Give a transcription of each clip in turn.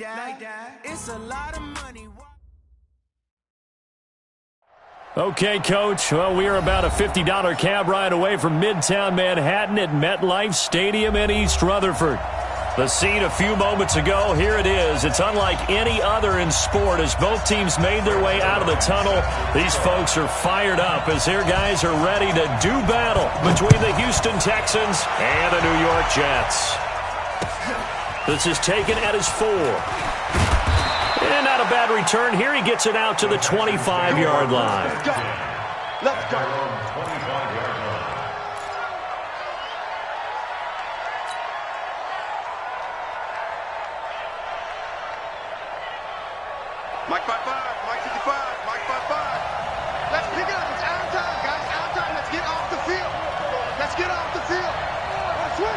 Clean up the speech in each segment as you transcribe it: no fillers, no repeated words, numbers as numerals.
like that. It's a lot of money. Okay, Coach. Well, we are about a $50 cab ride away from Midtown Manhattan at MetLife Stadium in East Rutherford. The scene a few moments ago, here it is. It's unlike any other in sport as both teams made their way out of the tunnel. These folks are fired up as their guys are ready to do battle between the Houston Texans and the New York Jets. This is taken at his 4. And not a bad return. Here he gets it out to the 25-yard line. Let's go. Mike 5-5, Mike 55, Mike 5-5. Let's pick it up. It's out time, guys. Out time. Let's get off the field. Let's get off the field. Switch.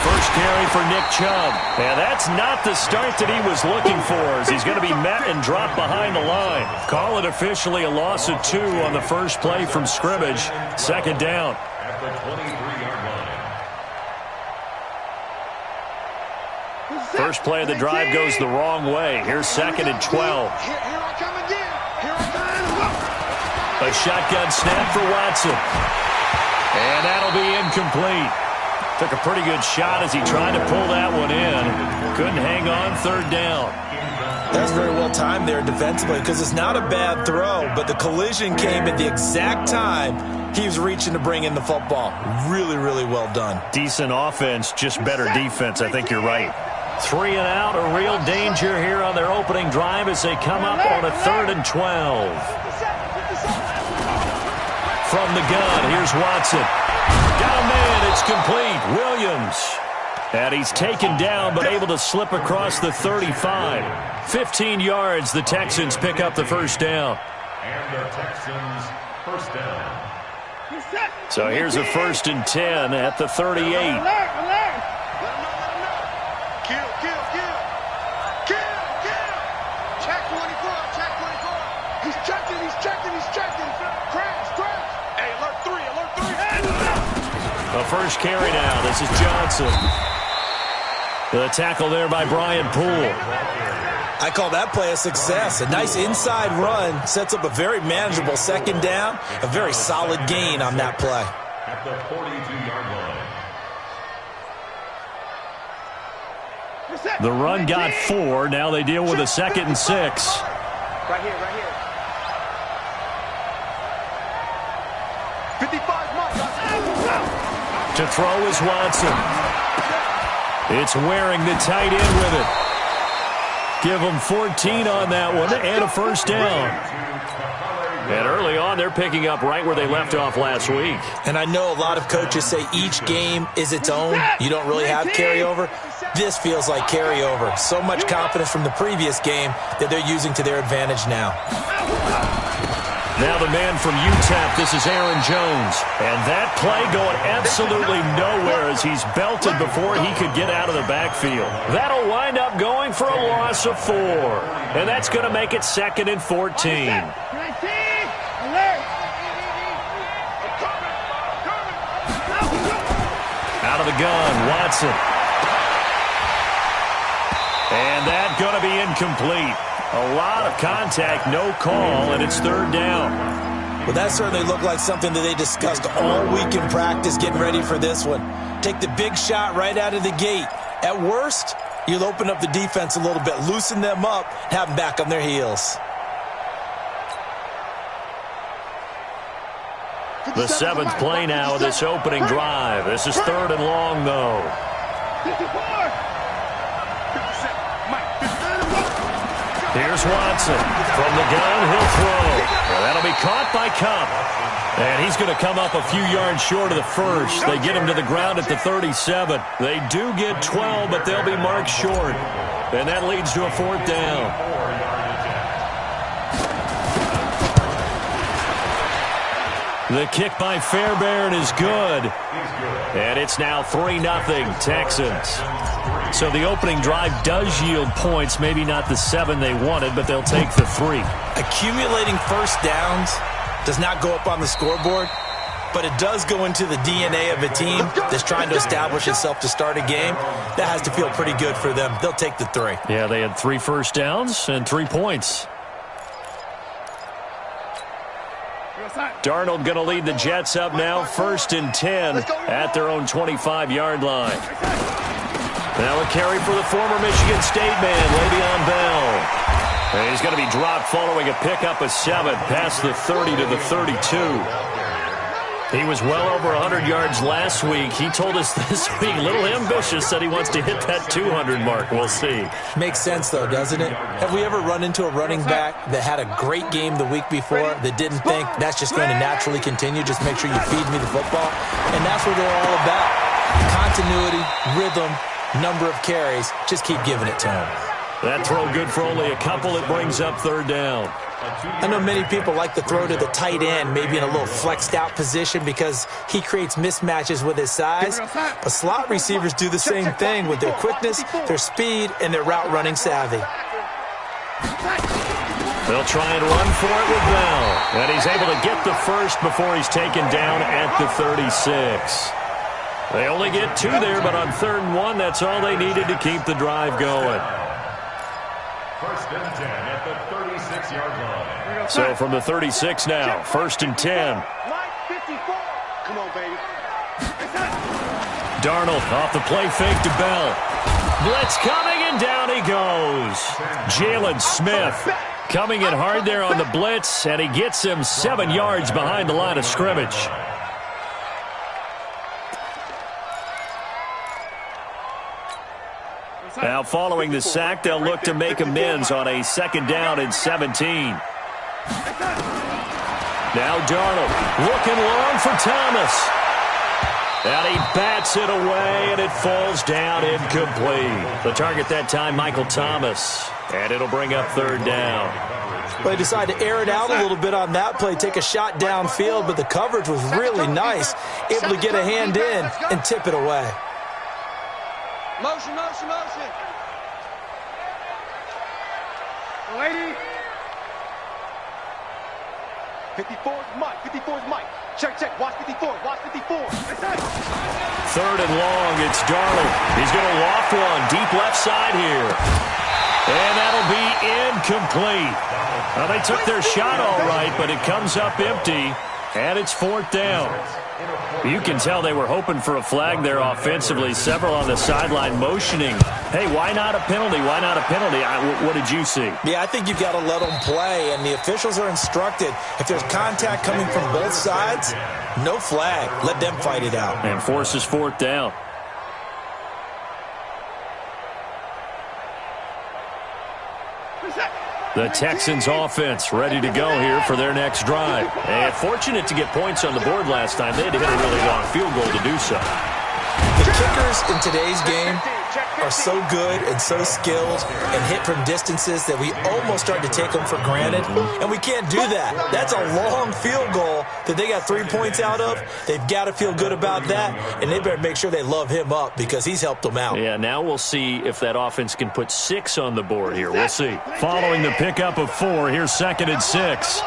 First carry for Nick Chubb. And that's not the start that he was looking for as he's going to be met and dropped behind the line. Call it officially a loss of 2 on the first play from scrimmage. Second down. At the 23-yard line. First play of the drive goes the wrong way. Here's second and 12. Here I come again. Here I come. A shotgun snap for Watson. And that'll be incomplete. Took a pretty good shot as he tried to pull that one in. Couldn't hang on, third down. That's very well timed there defensively because it's not a bad throw, but the collision came at the exact time he was reaching to bring in the football. Really, really well done. Decent offense, just better defense. I think you're right. 3 and out, a real danger here on their opening drive as they come up on a 3rd and 12. From the gun, here's Watson. Got a man, it's complete. Williams. And he's taken down but able to slip across the 35. 15 yards, the Texans pick up the first down. And the Texans first down. So here's a 1st and 10 at the 38. The first carry now. This is Johnson. The tackle there by Brian Poole. I call that play a success. A nice inside run sets up a very manageable second down. A very solid gain on that play. At the 42-yard line. The run got 4. Now they deal with a 2nd and 6. Right here. 55 miles. To throw is Watson. It's Waring the tight end with it. Give them 14 on that one and a first down. And early on, they're picking up right where they left off last week. And I know a lot of coaches say each game is its own. You don't really have carryover. This feels like carryover. So much confidence from the previous game that they're using to their advantage now. Now the man from UTEP, this is Aaron Jones. And that play going absolutely nowhere as he's belted before he could get out of the backfield. That'll wind up going for a loss of 4. And that's going to make it 2nd and 14. Out of the gun, Watson. And that's going to be incomplete. A lot of contact, no call, and it's 3rd down. Well, that certainly looked like something that they discussed all week in practice getting ready for this one. Take the big shot right out of the gate. At worst, you'll open up the defense a little bit, loosen them up, have them back on their heels. The 7th play now of this opening drive. This is 3rd and long, though. Here's Watson. From the gun, he'll throw. Well, that'll be caught by Kupp. And he's going to come up a few yards short of the first. They get him to the ground at the 37. They do get 12, but they'll be marked short. And that leads to a 4th down. The kick by Fairbairn is good. And it's now 3-0 Texans. So the opening drive does yield points, maybe not the 7 they wanted, but they'll take the 3. Accumulating first downs does not go up on the scoreboard. but it does go into the DNA of a team that's trying to establish itself to start a game. That has to feel pretty good for them. They'll take the 3. Yeah, they had 3 first downs and 3 points. Darnold going to lead the Jets up now, 1st and 10 at their own 25-yard line. Now a carry for the former Michigan State man, Le'Veon Bell. And he's going to be dropped following a pickup of 7 past the 30 to the 32. He was well over 100 yards last week. He told us this week, a little ambitious, said he wants to hit that 200 mark. We'll see. Makes sense, though, doesn't it? Have we ever run into a running back that had a great game the week before that didn't think that's just going to naturally continue? Just make sure you feed me the football. And that's what they're all about. Continuity, rhythm, number of carries. Just keep giving it to him. That throw good for only a couple. It brings up 3rd down. I know many people like to throw to the tight end, maybe in a little flexed out position because he creates mismatches with his size. But slot receivers do the same thing with their quickness, their speed, and their route running savvy. They'll try and run for it with Bell. And he's able to get the first before he's taken down at the 36. They only get 2 there, but on 3rd and 1, that's all they needed to keep the drive going. 1st and 10 at the 36-yard line. So from the 36 now, 1st and 10. Come on, baby. Darnold off the play fake to Bell. Blitz coming, and down he goes. Jalen Smith coming in hard there on the blitz, and he gets him 7 yards behind the line of scrimmage. Now following the sack, they'll look to make amends on a 2nd down and 17. Now Darnold looking long for Thomas. And he bats it away, and it falls down incomplete. The target that time, Michael Thomas. And it'll bring up 3rd down. Well, they decided to air it out a little bit on that play, take a shot downfield, but the coverage was really nice, able to get a hand in and tip it away. Motion, motion, motion. Lady. 54 is Mike. 54 is Mike. Check, check. Watch 54. Watch 54. 3rd and long. It's Darnold. He's going to loft one deep left side here. And that'll be incomplete. Now, they took their shot all right, but it comes up empty. And it's 4th down. You can tell they were hoping for a flag there offensively. Several on the sideline motioning. Hey, why not a penalty? Why not a penalty? What did you see? Yeah, I think you've got to let them play, and the officials are instructed. If there's contact coming from both sides, no flag. Let them fight it out. And forces 4th down. The Texans offense ready to go here for their next drive. And fortunate to get points on the board last time. They had to hit a really long field goal to do so. The kickers in today's game are so good and so skilled and hit from distances that we almost start to take them for granted, and we can't do that. That's a long field goal that they got 3 points out of. They've got to feel good about that, and they better make sure they love him up because he's helped them out. Yeah, now we'll see if that offense can put 6 on the board here. We'll see. Following the pickup of 4, here's 2nd and 6.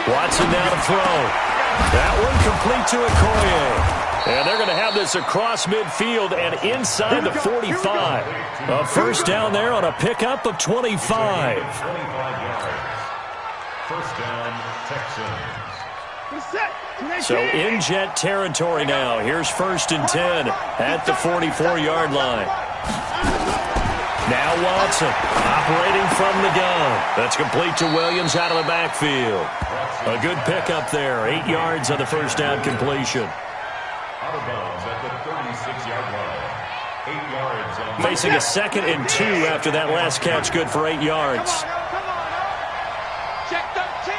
Watson now to throw. That one complete to Okoye. And they're going to have this across midfield and inside the 45. A 1st down there on a pickup of 25. 1st down, Texans. So in Jet territory now. Here's 1st and 10 at the 44-yard line. Now Watson operating from the gun. That's complete to Williams out of the backfield. A good pickup there. 8 yards on the 1st down completion. Out of bounds at the 36-yard line. 8 yards on the Facing a 2nd and 2 after that last catch, good for 8 yards. Check 13.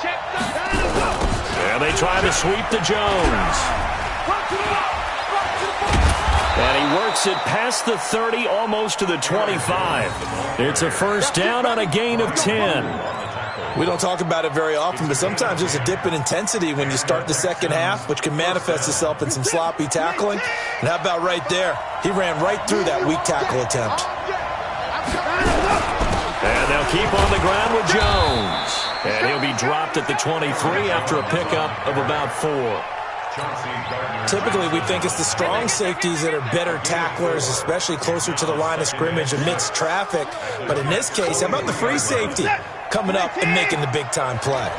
Check 13. And they try to sweep to Jones. And he works it past the 30, almost to the 25. It's a 1st down on a gain of 10. We don't talk about it very often, but sometimes there's a dip in intensity when you start the second half, which can manifest itself in some sloppy tackling. And how about right there? He ran right through that weak tackle attempt. And they'll keep on the ground with Jones. And he'll be dropped at the 23 after a pickup of about 4. Typically, we think it's the strong safeties that are better tacklers, especially closer to the line of scrimmage amidst traffic. But in this case, how about the free safety coming up and making the big-time play?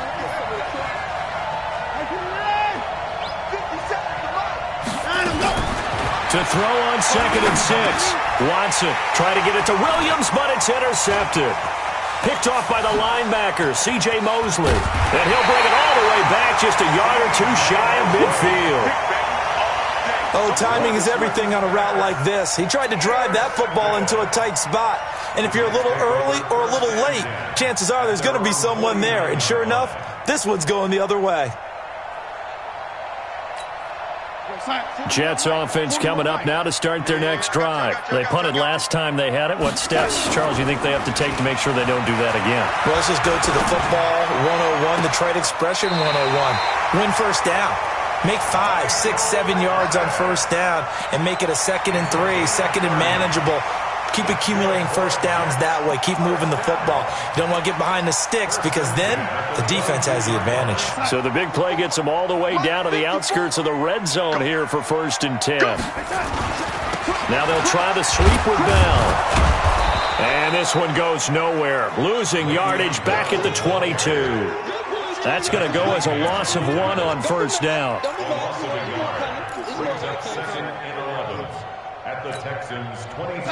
To throw on 2nd and 6. Watson trying to get it to Williams, but it's intercepted. Picked off by the linebacker, C.J. Mosley. And he'll bring it all the way back, just a yard or 2 shy of midfield. Oh, timing is everything on a route like this. He tried to drive that football into a tight spot. And if you're a little early or a little late, chances are there's going to be someone there. And sure enough, this one's going the other way. Jets offense coming up now to start their next drive. They punted last time they had it. What steps, Charles, you think they have to take to make sure they don't do that again? Well, let's just go to the football 101, the trade expression 101. Win first down. Make 5, 6, 7 yards on first down and make it a 2nd and 3, 2nd and manageable. Keep accumulating first downs that way. Keep moving the football. You don't want to get behind the sticks because then the defense has the advantage. So the big play gets them all the way down to the outskirts of the red zone here for 1st and 10. Now they'll try the sweep with Bell. And this one goes nowhere. Losing yardage back at the 22. That's going to go as a loss of 1 on first down.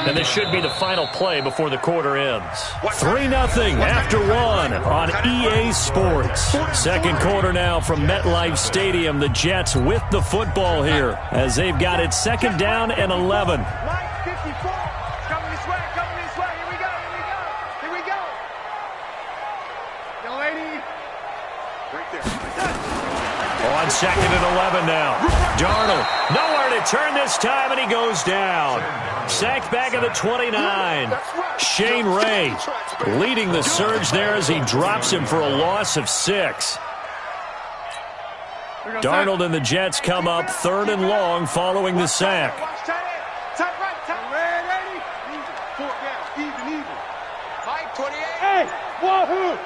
And this should be the final play before the quarter ends. 3-0 after 1 on EA Sports. Second quarter now from MetLife Stadium. The Jets with the football here as they've got it 2nd down and 11. Mike 54. Coming this way, coming this way. Here we go, here we go. Here we go. Young lady. Right there. On 2nd and 11 now. Darnold, nowhere to turn this time, and he goes down. Sacked back at the 29. Shane Ray leading the surge there as he drops him for a loss of 6. Darnold and the Jets come up 3rd and long following the sack. Tight right, tight ready. Even. 4th down. Even. Mike 28. Hey, wahoo.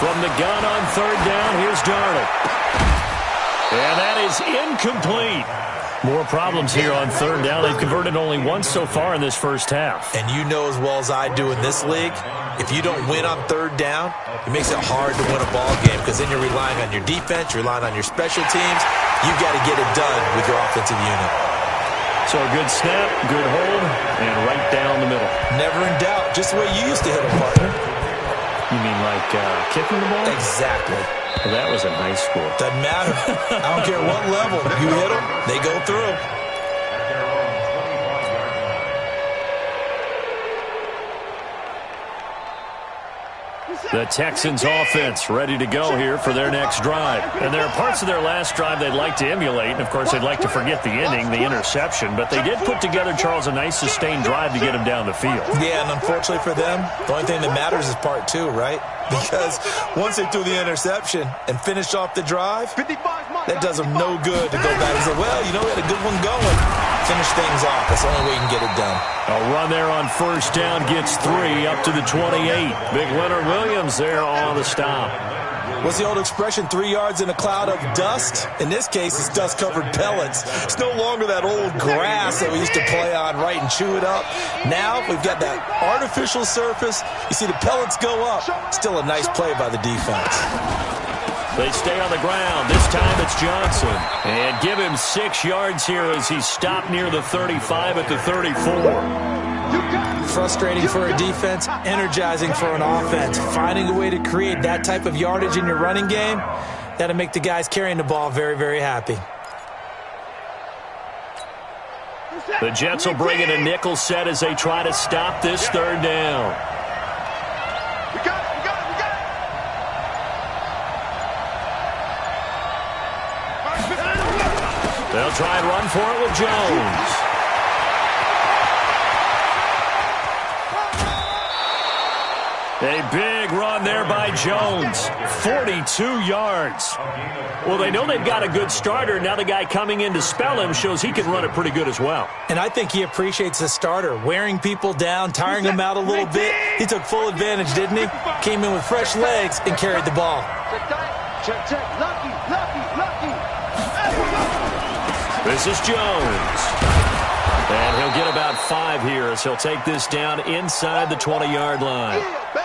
From the gun on 3rd down, here's Darnold. And that is incomplete. More problems here on 3rd down. They've converted only once so far in this first half. And you know as well as I do in this league, if you don't win on 3rd down, it makes it hard to win a ball game because then you're relying on your defense, you're relying on your special teams. You've got to get it done with your offensive unit. So a good snap, good hold, and right down the middle. Never in doubt. Just the way you used to hit a partner. You mean like kicking the ball? Exactly. Well, that was in high school. Doesn't matter. I don't care what level. You hit them, they go through. The Texans offense ready to go here for their next drive. And there are parts of their last drive they'd like to emulate. And, of course, they'd like to forget the inning, the interception. But they did put together, Charles, a nice sustained drive to get him down the field. Yeah, and unfortunately for them, the only thing that matters is part 2, right? Because once they threw the interception and finished off the drive, that does them no good to go back and say, well, you know, we had a good one going. Finish things off. That's the only way you can get it done. A run there on first down gets 3 up to the 28. Big Leonard Williams there on the stop. What's the old expression, 3 yards in a cloud of dust? In this case, it's dust-covered pellets. It's no longer that old grass that we used to play on, right, and chew it up. Now we've got that artificial surface. You see the pellets go up. Still a nice play by the defense. They stay on the ground. This time it's Johnson. And give him 6 yards here as he's stopped near the 35 at the 34. Frustrating for a defense, energizing for an offense. Finding a way to create that type of yardage in your running game, that'll make the guys carrying the ball very, very happy. The Jets will bring in a nickel set as they try to stop this 3rd down. We got it, we got it, we got it. They'll try and run for it with Jones. A big run there by Jones. 42 yards. Well, they know they've got a good starter. Now the guy coming in to spell him shows he can run it pretty good as well. And I think he appreciates the starter, wearing people down, tiring them out a little bit. He took full advantage, didn't he? Came in with fresh legs and carried the ball. Check, check. Lucky, lucky, lucky. This is Jones. And he'll get about 5 here as he'll take this down inside the 20-yard line.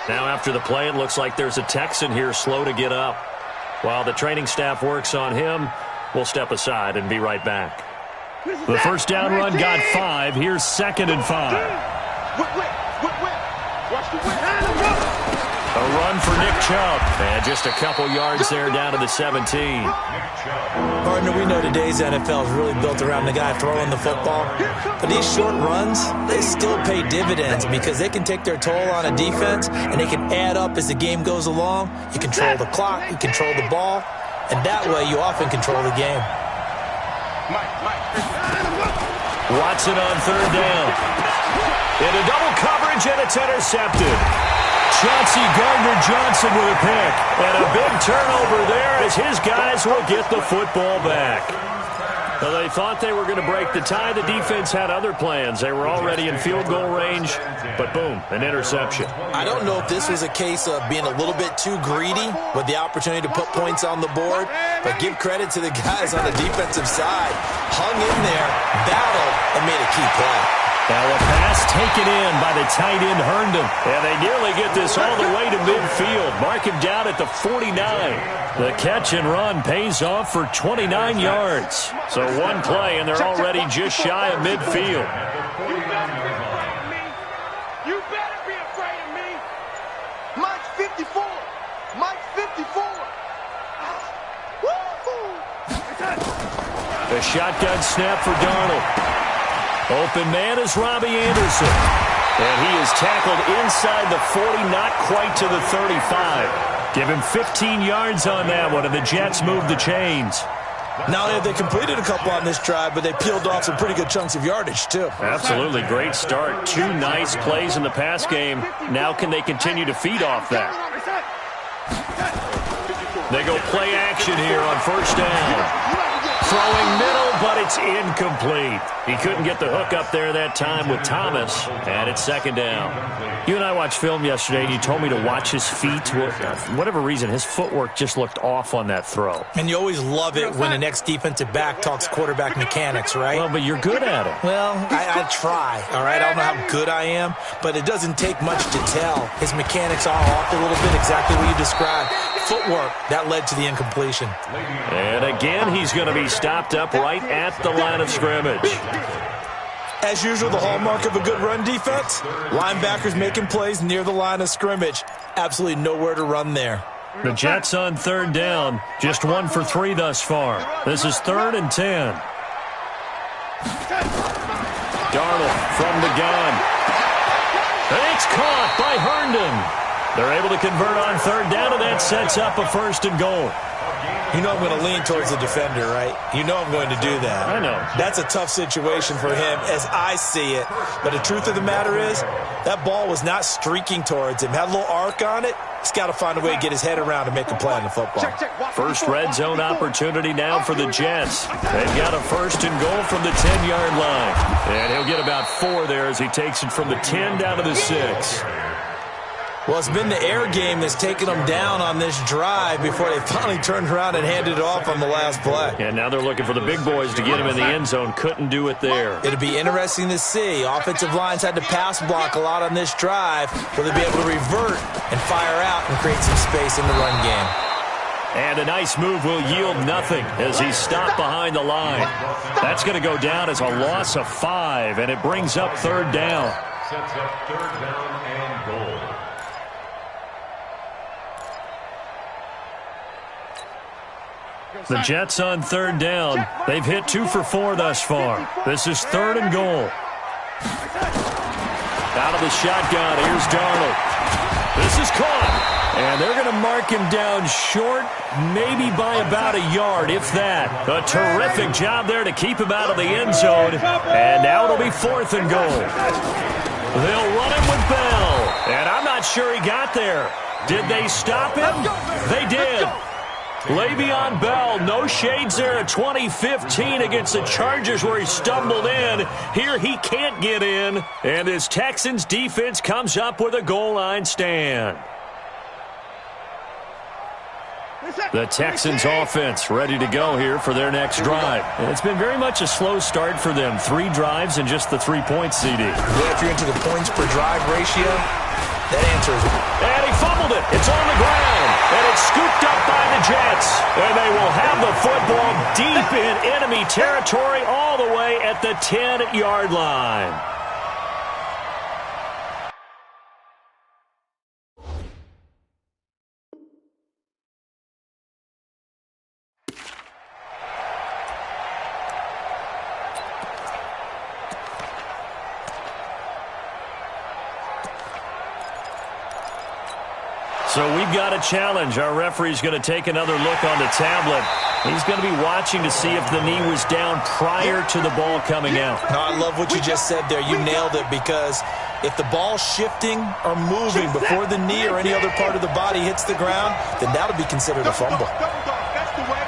Now after the play, it looks like there's a Texan here slow to get up. While the training staff works on him, we'll step aside and be right back. The first down run got 5. Here's 2nd and 5. Watch the whip. A run for Nick Chubb. And just a couple yards there down to the 17. Partner, we know today's NFL is really built around the guy throwing the football. But these short runs, they still pay dividends because they can take their toll on a defense and they can add up as the game goes along. You control the clock, you control the ball, and that way you often control the game. Watson on 3rd down. Into double coverage, and it's intercepted. Chauncey Gardner-Johnson with a pick. And a big turnover there as his guys will get the football back. Well, they thought they were going to break the tie. The defense had other plans. They were already in field goal range, but boom, an interception. I don't know if this was a case of being a little bit too greedy with the opportunity to put points on the board, but give credit to the guys on the defensive side. Hung in there, battled, and made a key play. Now a pass taken in by the tight end Herndon. And they nearly get this all the way to midfield. Mark him down at the 49. The catch and run pays off for 29 yards. So one play and they're already just shy of midfield. You better be afraid of me. Mike's 54. Mike's 54. The shotgun snap for Darnold. Open man is Robbie Anderson. And he is tackled inside the 40, not quite to the 35. Give him 15 yards on that one, and the Jets move the chains. Not only have they completed a couple on this drive, but they peeled off some pretty good chunks of yardage, too. Absolutely. Great start. 2 nice plays in the pass game. Now can they continue to feed off that? They go play action here on 1st down. Throwing middle, but it's incomplete. He couldn't get the hook up there that time with Thomas, and it's 2nd down. You and I watched film yesterday, and you told me to watch his feet. For whatever reason, his footwork just looked off on that throw. And you always love it when the next defensive back talks quarterback mechanics, right? Well, but you're good at it. Well, I try, all right? I don't know how good I am, but it doesn't take much to tell. His mechanics are off a little bit, exactly what you described. Footwork, that led to the incompletion. And again, he's going to be stopped up right at the line of scrimmage. As usual, the hallmark of a good run defense, linebackers making plays near the line of scrimmage. Absolutely nowhere to run there. The Jets on 3rd down, just 1 for 3 thus far. This is 3rd and 10. Darnold from the gun. And it's caught by Herndon. They're able to convert on 3rd down, and that sets up a 1st and goal. You know I'm going to lean towards the defender, right? You know I'm going to do that. I know. That's a tough situation for him as I see it. But the truth of the matter is, that ball was not streaking towards him. Had a little arc on it. He's got to find a way to get his head around and make a play on the football. First red zone opportunity now for the Jets. They've got a 1st and goal from the 10-yard line. And he'll get about 4 there as he takes it from the 10 down to the 6. Well, it's been the air game that's taken them down on this drive before they finally turned around and handed it off on the last play. And now they're looking for the big boys to get him in the end zone. Couldn't do it there. It'll be interesting to see. Offensive lines had to pass block a lot on this drive. Will they be able to revert and fire out and create some space in the run game? And a nice move will yield nothing as he's stopped behind the line. That's going to go down as a loss of 5, and it brings up 3rd down. Sets up 3rd down and goal. The Jets on 3rd down. They've hit 2 for 4 thus far. This is 3rd and goal. Out of the shotgun, here's Darnold. This is caught. And they're going to mark him down short, maybe by about a yard, if that. A terrific job there to keep him out of the end zone. And now it'll be 4th and goal. They'll run him with Bell. And I'm not not sure he got there. Did they stop him? They did. Le'Veon Bell, no shades there at 2015 against the Chargers where he stumbled in. Here he can't get in, and his Texans defense comes up with a goal line stand. The Texans offense ready to go here for their next drive. And it's been very much a slow start for them. 3 drives and just the 3 points, CD. Yeah, if you're into the points per drive ratio, that answers it. And he fumbled it. It's on the ground. And it's scooped up by the Jets. And they will have the football deep in enemy territory all the way at the 10-yard line. So we've got a challenge. Our referee's going to take another look on the tablet. He's going to be watching to see if the knee was down prior to the ball coming out. No, I love what you just said there. You nailed it, because if the ball's shifting or moving before the knee or any other part of the body hits the ground, then that'll be considered a fumble. That's the way.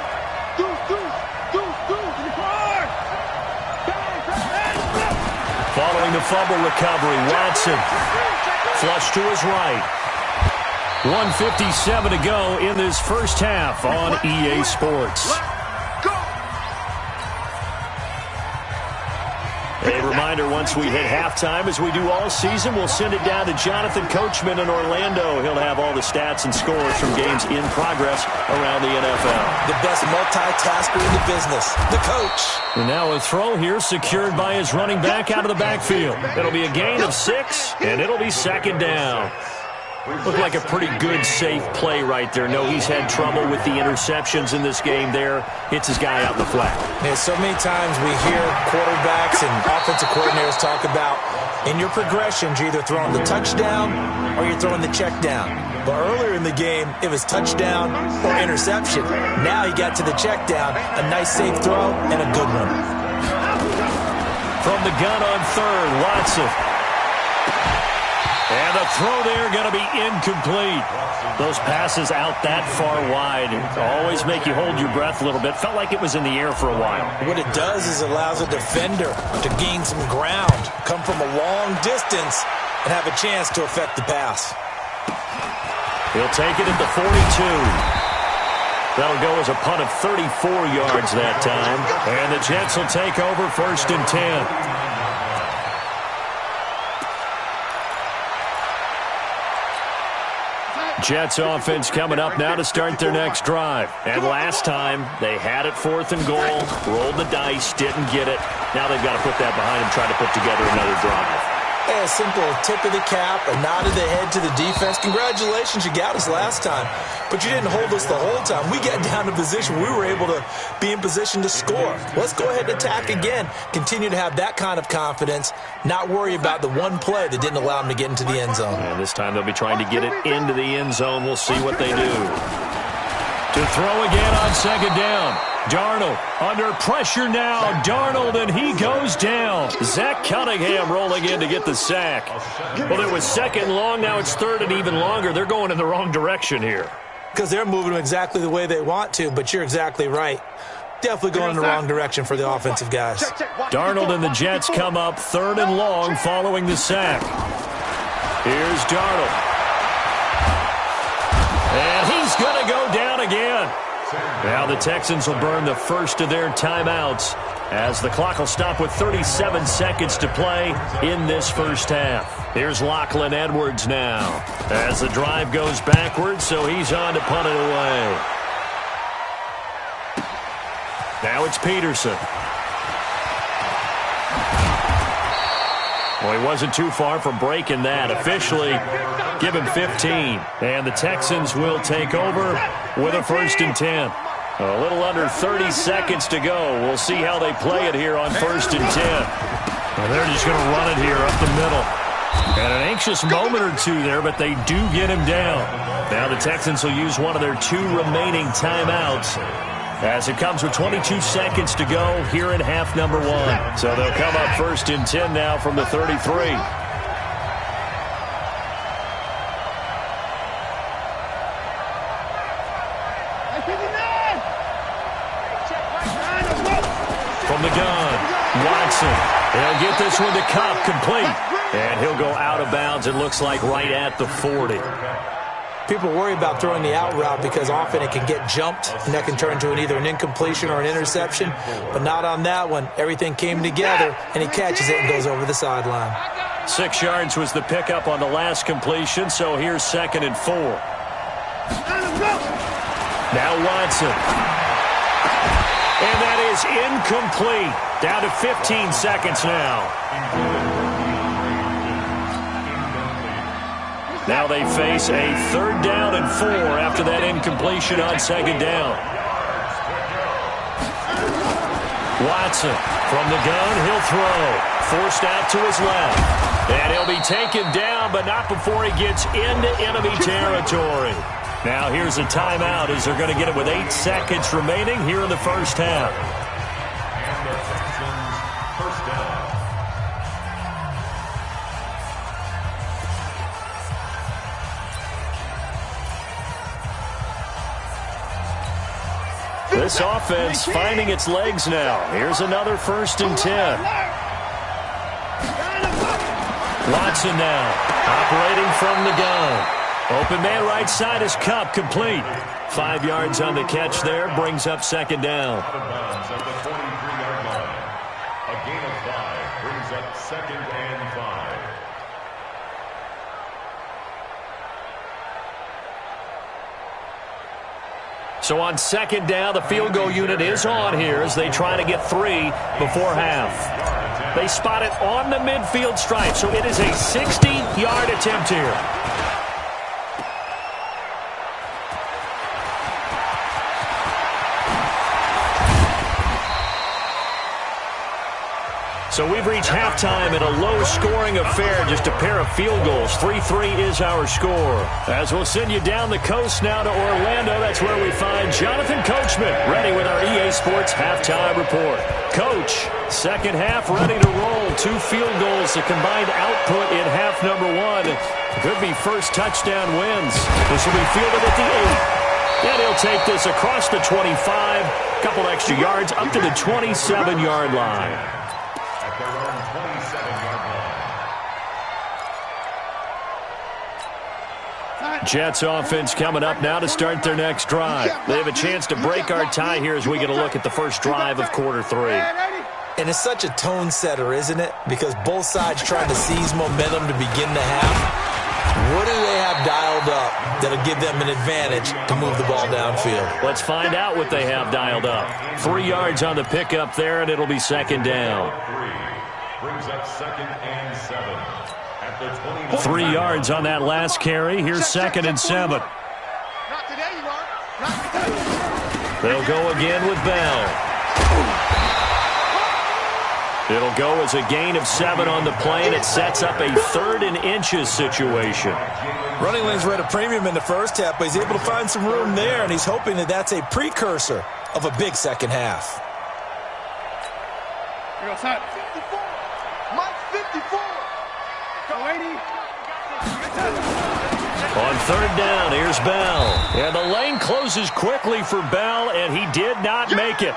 Following the fumble recovery, Watson flush to his right. 1:57 to go in this first half on EA Sports. A reminder, once we hit halftime, as we do all season, we'll send it down to Jonathan Coachman in Orlando. He'll have all the stats and scores from games in progress around the NFL. The best multitasker in the business, the coach. And now a throw here secured by his running back out of the backfield. It'll be a gain of 6, and it'll be second down. Looked like a pretty good, safe play right there. No, he's had trouble with the interceptions in this game there. Hits his guy out in the flat. Yeah, so many times we hear quarterbacks and offensive coordinators talk about, in your progressions, you're either throwing the touchdown or you're throwing the check down. But earlier in the game, it was touchdown or interception. Now he got to the check down, a nice safe throw, and a good one. From the gun on third, Watson. And the throw there going to be incomplete. Those passes out that far wide always make you hold your breath a little bit. Felt like it was in the air for a while. What it does is it allows a defender to gain some ground, come from a long distance, and have a chance to affect the pass. He'll take it at the 42. That'll go as a punt of 34 yards that time. And the Jets will take over 1st and 10. Jets offense coming up now to start their next drive. And last time, they had it 4th and goal, rolled the dice, didn't get it. Now they've got to put that behind them, try to put together another drive. A simple tip of the cap, a nod of the head to the defense. Congratulations, you got us last time. But you didn't hold us the whole time. We got down to position. We were able to be in position to score. Let's go ahead and attack again. Continue to have that kind of confidence, not worry about the one play that didn't allow them to get into the end zone. And this time they'll be trying to get it into the end zone. We'll see what they do. To throw again on 2nd down. Darnold under pressure now. Darnold, and he goes down. Zach Cunningham rolling in to get the sack. Well, it was 2nd long. Now it's 3rd and even longer. They're going in the wrong direction here. Because they're moving exactly the way they want to, but you're exactly right. Definitely going in the wrong direction for the offensive guys. Darnold and the Jets come up 3rd and long following the sack. Here's Darnold. And he's going to go down again. Now the Texans will burn the first of their timeouts as the clock will stop with 37 seconds to play in this first half. Here's Lachlan Edwards now as the drive goes backwards, so he's on to punt it away. Now it's Peterson. Well, he wasn't too far from breaking that. Officially, give him 15. And the Texans will take over with a 1st and 10. A little under 30 seconds to go. We'll see how they play it here on 1st and 10. And they're just going to run it here up the middle. And an anxious moment or two there, but they do get him down. Now the Texans will use one of their 2 remaining timeouts as it comes with 22 seconds to go here in half number 1. So they'll come up 1st and 10 now from the 33. the gun. Watson. He'll get this one to Cup, complete. And he'll go out of bounds, it looks like, right at the 40. People worry about throwing the out route because often it can get jumped, and that can turn into either an incompletion or an interception. But not on that one. Everything came together, and he catches it and goes over the sideline. 6 yards was the pickup on the last completion, so here's 2nd and 4. Now Watson. And that is incomplete. Down to 15 seconds now. Now they face a 3rd down and 4 after that incompletion on 2nd down. Watson from the gun, he'll throw. Forced out to his left. And he'll be taken down, but not before he gets into enemy territory. Now here's a timeout as they're going to get it with 8 seconds remaining here in the first half. And the Texans first down. This offense finding its legs now. Here's another 1st and 10. Watson now, operating from the gun. Open man right side is Cup, complete. 5 yards on the catch there, brings up 2nd down. Out of bounds at the 43-yard line. A gain of 5 brings up 2nd and 5. So on 2nd down, the field goal unit is on here as they try to get 3 before half. They spot it on the midfield stripe, so it is a 60-yard attempt here. So we've reached halftime in a low-scoring affair, just a pair of field goals. 3-3 is our score. As we'll send you down the coast now to Orlando, that's where we find Jonathan Coachman, ready with our EA Sports Halftime Report. Coach, 2nd half ready to roll. 2 field goals, the combined output in half number 1. Could be first touchdown wins. This will be fielded at the 8. And he'll take this across the 25, couple extra yards up to the 27-yard line. At their own 27-yard line. Jets offense coming up now to start their next drive. They have a chance to break our tie here as we get a look at the first drive of quarter 3. And it's such a tone setter, isn't it? Because both sides trying to seize momentum to begin the half. What do they have dialed up that'll give them an advantage to move the ball downfield? Let's find out what they have dialed up. 3 yards on the pickup there, and it'll be 2nd down. Brings up 2nd and 7. At the 20. 3 yards on that last carry. Here's 2nd and 7. Not today, you are. Not today. They'll go again with Bell. It'll go as a gain of 7 on the play, and it sets up a 3rd and inches situation. Running lanes were at a premium in the first half, but he's able to find some room there, and he's hoping that that's a precursor of a big second half. Here goes Hunt. 54. Mike 54. Go 80. On 3rd down, here's Bell. And the lane closes quickly for Bell, and he did not make it.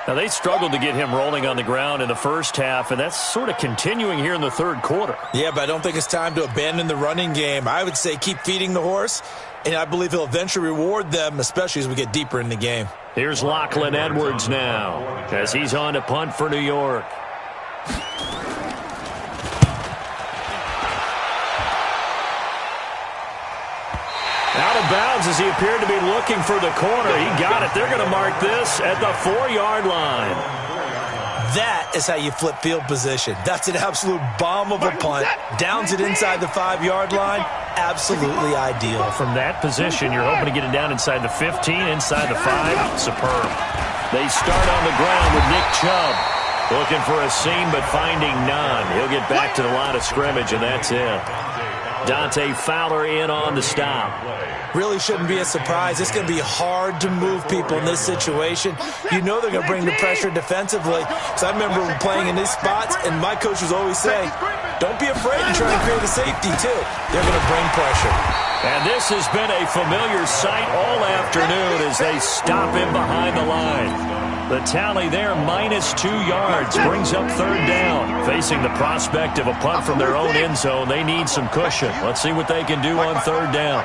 Now, they struggled to get him rolling on the ground in the first half, and that's sort of continuing here in the 3rd quarter. Yeah, but I don't think it's time to abandon the running game. I would say keep feeding the horse, and I believe he'll eventually reward them, especially as we get deeper in the game. Here's Lachlan Edwards now as he's on to punt for New York. Out of bounds as he appeared to be looking for the corner. He got it. They're going to mark this at the 4-yard line. That is how you flip field position. That's an absolute bomb of a punt. Downs it inside the 5-yard line. Absolutely ideal. From that position, you're hoping to get it down inside the 15, inside the 5. Superb. They start on the ground with Nick Chubb. Looking for a seam, but finding none. He'll get back to the line of scrimmage, and that's it. Dante Fowler in on the stop. Really shouldn't be a surprise. It's going to be hard to move people in this situation. You know they're going to bring the pressure defensively. So I remember playing in these spots, and my coach was always saying, don't be afraid to try and create a safety, too. They're going to bring pressure. And this has been a familiar sight all afternoon as they stop him behind the line. The tally there, -2 yards, brings up third down. Facing the prospect of a punt from their own end zone, they need some cushion. Let's see what they can do on third down.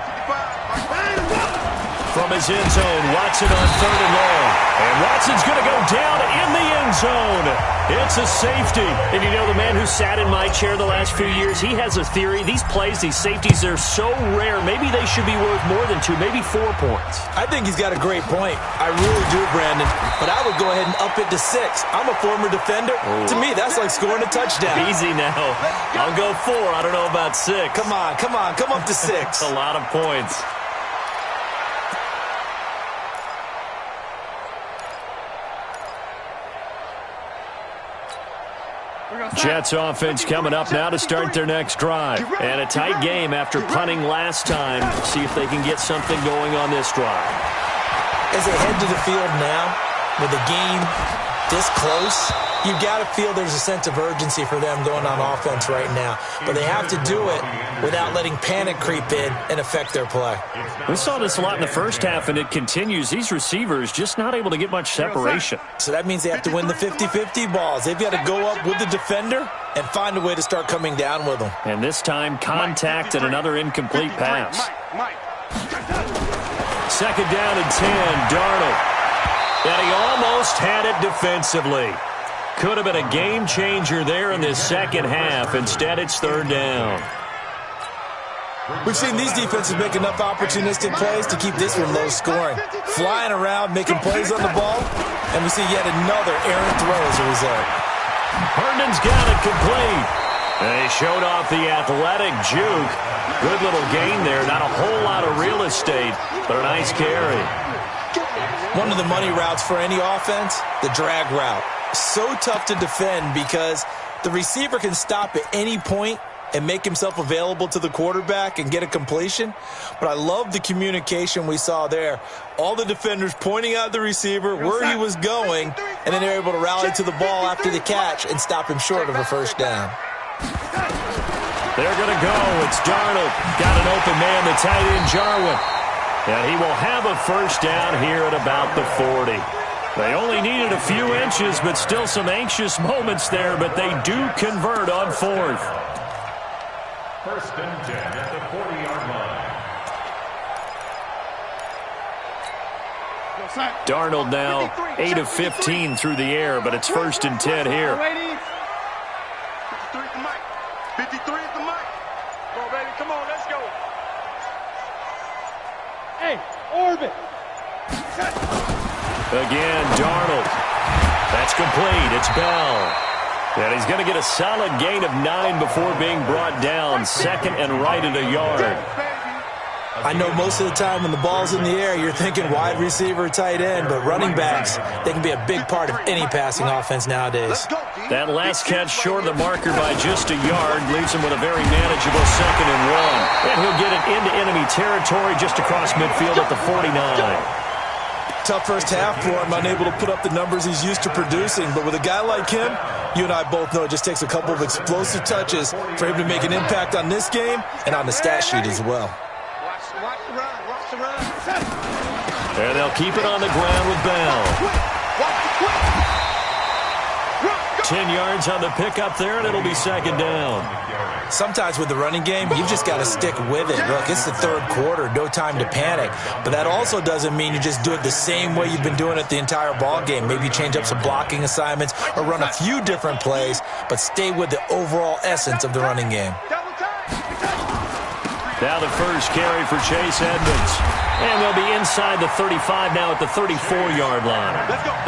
From his end zone, Watson on third and long. And Watson's going to go down in the end zone. It's a safety. And you know, the man who sat in my chair the last few years, he has a theory. These plays, these safeties, they're so rare. Maybe they should be worth more than 2, maybe 4 points. I think he's got a great point. I really do, Brandon. But I would go ahead and up it to 6. I'm a former defender. To me, that's like scoring a touchdown. Easy now. I'll go 4. I don't know about 6. Come on. Come up to 6. That's a lot of points. Jets offense coming up now to start their next drive. And a tight game after punting last time. See if they can get something going on this drive. As they head to the field now, with the game this close, you've got to feel there's a sense of urgency for them going on offense right now. But they have to do it without letting panic creep in and affect their play. We saw this a lot in the first half, and it continues. These receivers just not able to get much separation. So that means they have to win the 50-50 balls. They've got to go up with the defender and find a way to start coming down with them. And this time, contact and another incomplete pass. Second down and 10, Darnold. And he almost had it defensively. Could have been a game changer there in this second half. Instead, it's third down. We've seen these defenses make enough opportunistic plays to keep this one low scoring. Flying around, making plays on the ball, and we see yet another errant throw as a result. Herndon's got it complete. And he showed off the athletic juke. Good little gain there. Not a whole lot of real estate, but a nice carry. One of the money routes for any offense, the drag route. So tough to defend because the receiver can stop at any point and make himself available to the quarterback and get a completion. But I love the communication we saw there. All the defenders pointing out the receiver, where he was going, and then they're able to rally to the ball after the catch and stop him short of a first down. They're going to go. It's Darnold. Got an open man, the tight end, Jarwin. And he will have a first down here at about the 40. They only needed a few inches, but still some anxious moments there, but they do convert on fourth. First and 10 at the 40-yard line. Darnold now 8 of 15 through the air, but it's first and 10 here. 53 at the mic. 53 at the mic. Come on, baby. Come on, let's go. Hey, orbit. Again, Darnold. That's complete. It's Bell. And he's going to get a solid gain of 9 before being brought down. Second and right at a yard. I know most of the time when the ball's in the air, you're thinking wide receiver, tight end, but running backs, they can be a big part of any passing offense nowadays. That last catch short of the marker by just a yard leaves him with a very manageable second and 1. And he'll get it into enemy territory just across midfield at the 49. Tough first half for him, unable to put up the numbers he's used to producing. But with a guy like him, you and I both know it just takes a couple of explosive touches for him to make an impact on this game and on the stat sheet as well. Watch the run. Watch the run. And they'll keep it on the ground with Bell. 10 yards on the pickup there, and it'll be second down. Sometimes with the running game, you've just got to stick with it. Look, it's the third quarter, no time to panic. But that also doesn't mean you just do it the same way you've been doing it the entire ball game. Maybe change up some blocking assignments or run a few different plays, but stay with the overall essence of the running game. Now the first carry for Chase Edmonds. And they'll be inside the 35 now at the 34-yard line.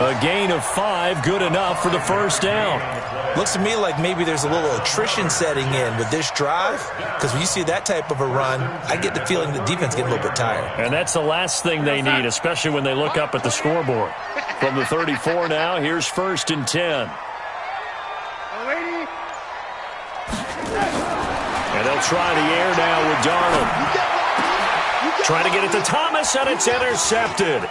A gain of 5, good enough for the first down. Looks to me like maybe there's a little attrition setting in with this drive, because when you see that type of a run, I get the feeling the defense getting a little bit tired. And that's the last thing they need, especially when they look up at the scoreboard. From the 34 now, here's first and 10. And they'll try the air now with Darnold. Trying to get it to Thomas, and it's intercepted.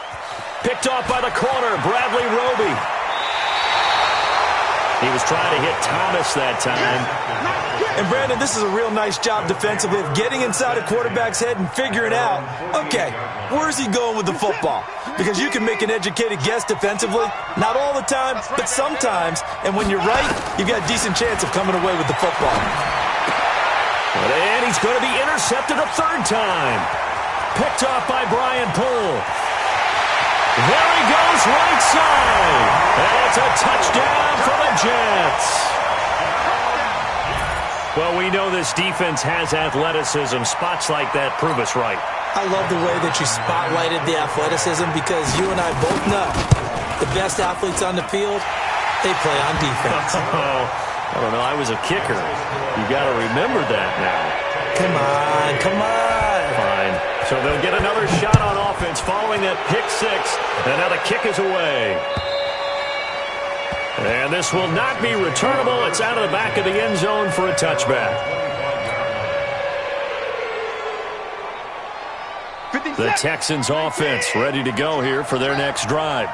Picked off by the corner, Bradley Roby. He was trying to hit Thomas that time. And, Brandon, this is a real nice job defensively of getting inside a quarterback's head and figuring out, okay, where's he going with the football? Because you can make an educated guess defensively. Not all the time, but sometimes. And when you're right, you've got a decent chance of coming away with the football. And he's going to be intercepted a third time. Picked off by Brian Poole. There he goes right side. And it's a touchdown for the Jets. Well, we know this defense has athleticism. Spots like that prove us right. I love the way that you spotlighted the athleticism because you and I both know the best athletes on the field, they play on defense. I don't know. I was a kicker. You got to remember that now. Come on, come on. Fine. So they'll get another shot on offense following that pick six. And now the kick is away. And this will not be returnable. It's out of the back of the end zone for a touchback. The Texans offense ready to go here for their next drive.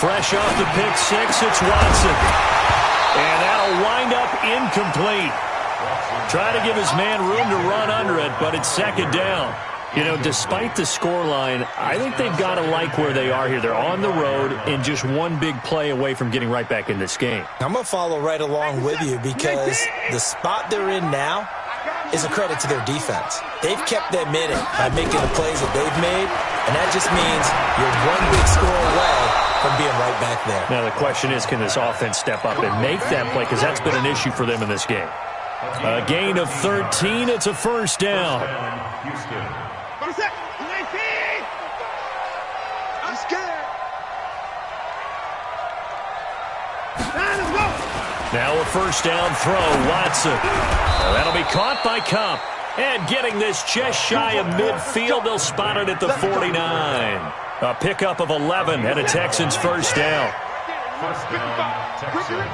Fresh off the pick six, it's Watson. And that'll wind up incomplete. Try to give his man room to run under it, but it's second down. You know, despite the scoreline, I think they've got to like where they are here. They're on the road and just one big play away from getting right back in this game. I'm going to follow right along with you because the spot they're in now is a credit to their defense. They've kept them in it by making the plays that they've made, and that just means you're one big score away from being right back there. Now the question is, can this offense step up and make that play? Because that's been an issue for them in this game. A gain of 13. It's a first down. I'm scared. Now a first down throw, Watson. That'll be caught by Cup. And getting this just shy of midfield, they'll spot it at the 49. A pickup of 11 and a Texans first down. First down, Texans.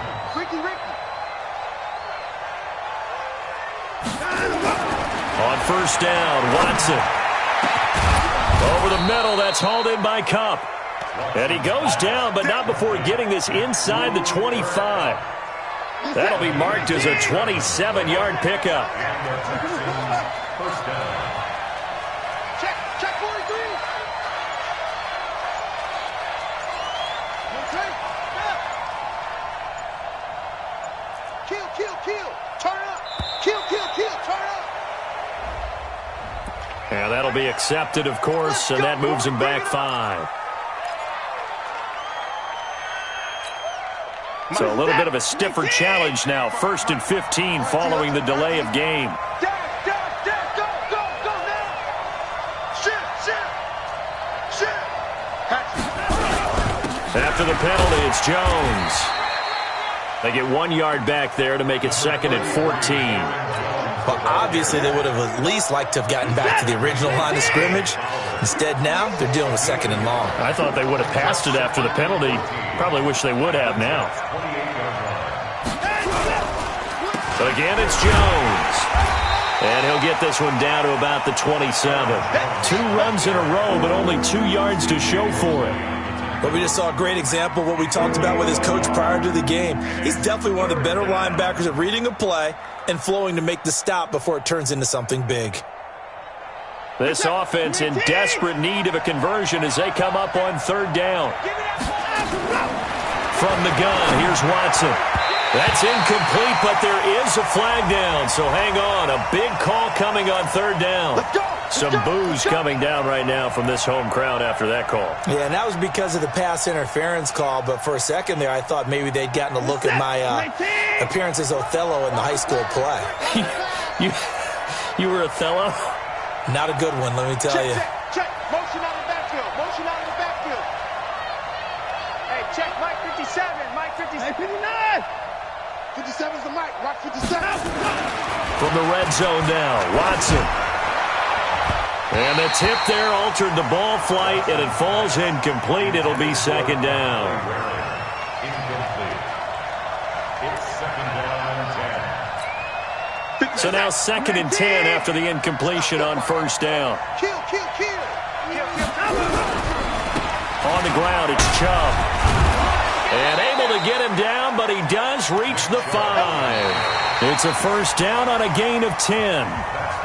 On first down, Watson. Over the middle, that's hauled in by Cup. And he goes down, but not before getting this inside the 25. That'll be marked as a 27-yard pickup. First down. Check 43. Kill. Turn up. Kill. Turn up. And that'll be accepted, of course, and that moves him back 5. So a little bit of a stiffer challenge now. 1st and 15 following the delay of game. Go now. Shit. After the penalty, it's Jones. They get 1 yard back there to make it 2nd and 14. Well, obviously, they would have at least liked to have gotten back to the original line of scrimmage. Instead, now they're dealing with 2nd and long. I thought they would have passed it after the penalty. Probably wish they would have now. So again, it's Jones. And he'll get this one down to about the 27. 2 runs in a row, but only 2 yards to show for it. But we just saw a great example of what we talked about with his coach prior to the game. He's definitely one of the better linebackers at reading a play and flowing to make the stop before it turns into something big. This offense in desperate need of a conversion as they come up on 3rd down. From the gun, here's Watson. That's incomplete, but there is a flag down, so hang on. A big call coming on 3rd down. Some boos coming down right now from this home crowd after that call. Yeah, and that was because of the pass interference call, but for a second there I thought maybe they'd gotten a look at my appearance as Othello in the high school play. You were Othello? Not a good one, let me tell you. Check. Motion out of the backfield. Hey, check Mike 57. Mike 57. Hey, 59. 57's the mic. Rock 57. From the red zone now, Watson. And the tip there altered the ball flight, and it falls incomplete. It'll be 2nd down. Incomplete. It's 2nd down and 10. So now 2nd and 10 after the incompletion on 1st down. Kill. On the ground, it's Chubb. And able to get him down, but he does reach the 5. It's a first down on a gain of 10.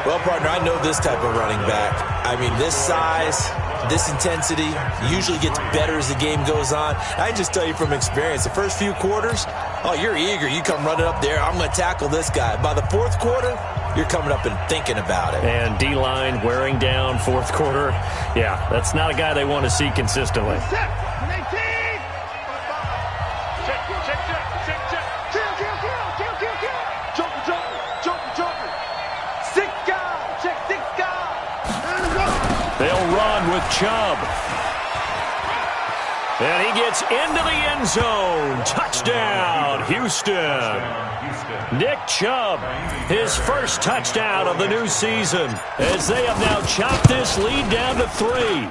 Well, partner, I know this type of running back. I mean, this size, this intensity usually gets better as the game goes on. I can just tell you from experience, the first few quarters, oh, you're eager. You come running up there, I'm going to tackle this guy. By the fourth quarter, you're coming up and thinking about it. And D-line wearing down fourth quarter. Yeah, that's not a guy they want to see consistently. They'll run with Chubb. And he gets into the end zone. Touchdown, Houston. Nick Chubb, his first touchdown of the new season, as they have now chopped this lead down to 3.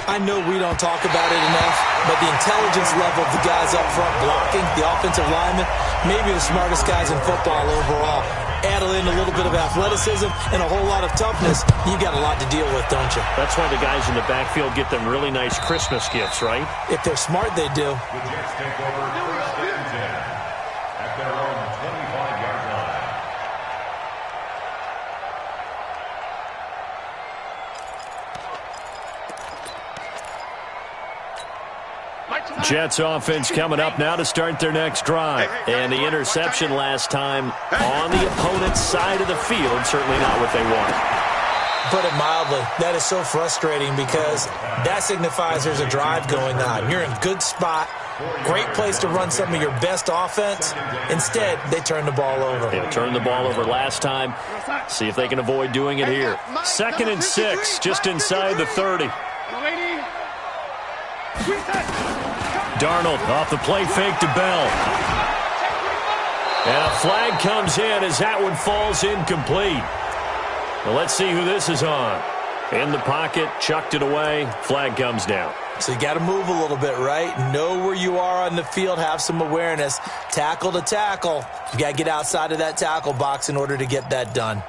I know we don't talk about it enough, but the intelligence level of the guys up front blocking, the offensive linemen, maybe the smartest guys in football overall. Add in a little bit of athleticism and a whole lot of toughness, you got a lot to deal with, don't you? That's why the guys in the backfield get them really nice Christmas gifts, right? If they're smart, they do. The Jets take over first and 10 at their own 25-yard line. Jets offense coming up now to start their next drive. And the interception last time on the opponent's side of the field, certainly not what they wanted. Put it mildly, that is so frustrating because that signifies there's a drive going on. You're in a good spot, great place to run some of your best offense. Instead, they turn the ball over. They turned the ball over last time. See if they can avoid doing it here. 2nd and 6, just inside the 30. Darnold off the play fake to Bell. And a flag comes in as that one falls incomplete. Well, let's see who this is on. In the pocket, chucked it away, flag comes down. So you got to move a little bit, right? Know where you are on the field, have some awareness. Tackle to tackle. You got to get outside of that tackle box in order to get that done.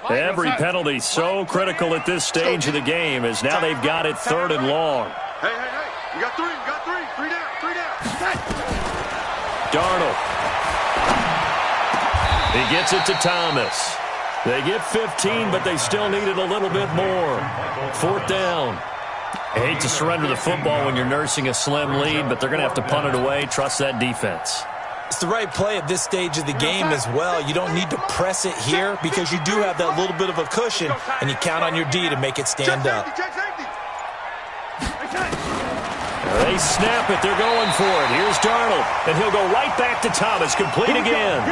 Every penalty so critical at this stage of the game as now they've got it 3rd and long. Hey. You got 3. You got 3. 3 down. Darnold. He gets it to Thomas. They get 15, but they still needed a little bit more. 4th down. I hate to surrender the football when you're nursing a slim lead, but they're going to have to punt it away. Trust that defense. It's the right play at this stage of the game as well. You don't need to press it here because you do have that little bit of a cushion, and you count on your D to make it stand up. They snap it. They're going for it. Here's Darnold, and he'll go right back to Thomas. Complete again.